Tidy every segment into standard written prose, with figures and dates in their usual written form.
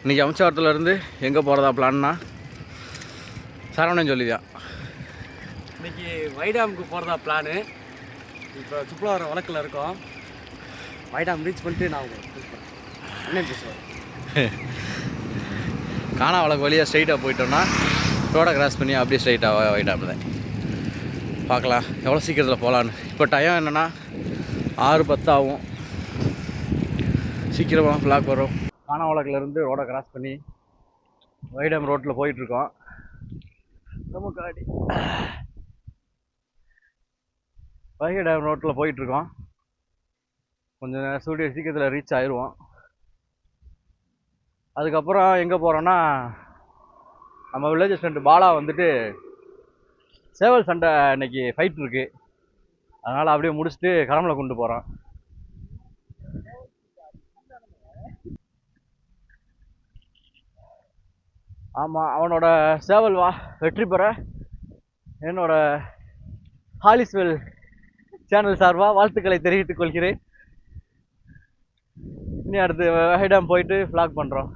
இன்றைக்கி அம்சவரத்துலேருந்து எங்கே போகிறதா பிளான்னா சரவணன் சொல்லிதான். இன்றைக்கி வைடாமுக்கு போகிறதா பிளானு. இப்போ சுற்றுலாவர வழக்கில் இருக்கோம். வைடாம் ரீச் பண்ணிட்டு நான் என்ன பேசுவேன். காணா வழக்கு வழியாக ஸ்ட்ரைட்டாக போயிட்டோம்னா ரோடை கிராஸ் பண்ணி அப்படியே ஸ்ட்ரைட்டாக வைடாம் தான் பார்க்கலாம் எவ்வளோ சீக்கிரத்தில் போகலான்னு. இப்போ டைம் என்னென்னா 6:10 ஆகும். சீக்கிரமாக பிளாக் வரும். காணா வழக்குலேருந்து ரோடை கிராஸ் பண்ணி வைடாம் ரோட்டில் போயிட்டுருக்கோம். ரொம்ப காடி வைகை டேம் ரோட்டில் போயிட்டுருக்கோம். கொஞ்சம் சீக்கிரத்தில் ரீச் ஆயிடுவோம். அதுக்கப்புறம் எங்கே போகிறோன்னா நம்ம வில்லேஜ் ஃப்ரெண்டு பாலா வந்துட்டு சேவல் சண்டை இன்னைக்கு ஃபைட் இருக்குது. அதனால் அப்படியே முடிச்சுட்டு கடம்பலை கொண்டு போகிறோம். ஆமாம், அவனோட சேவல் வெற்றி பெற என்னோட ஹாலிஸ்வெல் சேனல் சார்பாக வாழ்த்துக்களை தெரிவித்துக் கொள்கிறேன். இனி அடுத்து வைடாம் போயிட்டு ஃப்ளாக் பண்ணுறோம்.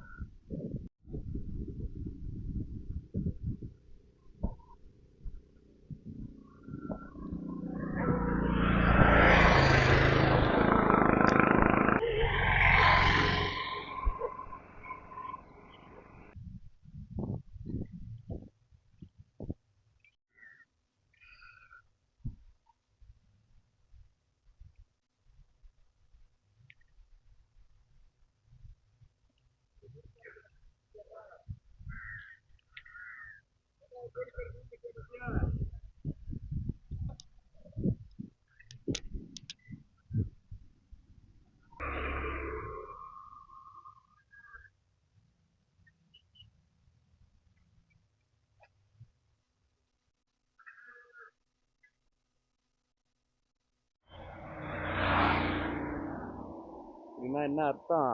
என்ன அர்த்தம்?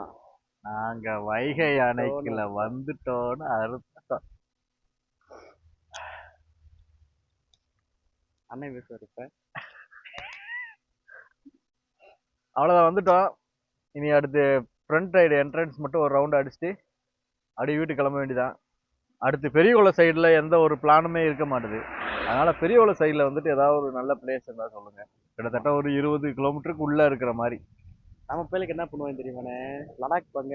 நாங்க வைகை அணைக்குள்ள வந்துட்டோன்னு அர்த்தம். அண்ணன் பேசுவார். இப்போ அவ்வளோதான், வந்துட்டோம். இனி அடுத்து ஃப்ரண்ட் ரைடு என்ட்ரன்ஸ் மட்டும் ஒரு ரவுண்டு அடிச்சுட்டு அப்படியே வீட்டுக்கு கிளம்ப வேண்டியதான். அடுத்து பெரியகுளம் சைடில் எந்த ஒரு பிளானுமே இருக்க மாட்டுது. அதனால் பெரியகுளம் சைடில் வந்துட்டு ஏதாவது ஒரு நல்ல பிளேஸ் இருந்தால் சொல்லுங்கள். கிட்டத்தட்ட ஒரு 20 கிலோமீட்டருக்கு உள்ளே இருக்கிற மாதிரி. நம்ம பிள்ளைக்கு என்ன பண்ணுவாங்க தெரியுமாண்ணே? லடாக் பங்க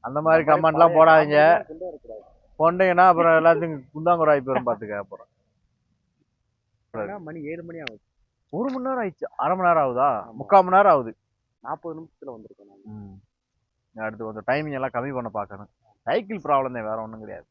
அந்த மாதிரி கமெண்ட்லாம் போடாதீங்க. போனீங்கன்னா அப்புறம் எல்லாத்தையும் குந்தாங்குறாய் போயிடும் பார்த்துக்க. அப்புறம் மணி 7 மணி ஆகுது. 1 மணி நேரம் ஆயிடுச்சு. அரை மணி நேரம் ஆகுதா? 3/4 மணி நேரம் ஆகுது. 40 நிமிஷத்தில் வந்திருக்கோம். அடுத்து கொஞ்சம் டைமிங் எல்லாம் கம்மி பண்ண பார்க்கணும். சைக்கிள் ப்ராப்ளம் தான், வேற ஒன்றும் கிடையாது.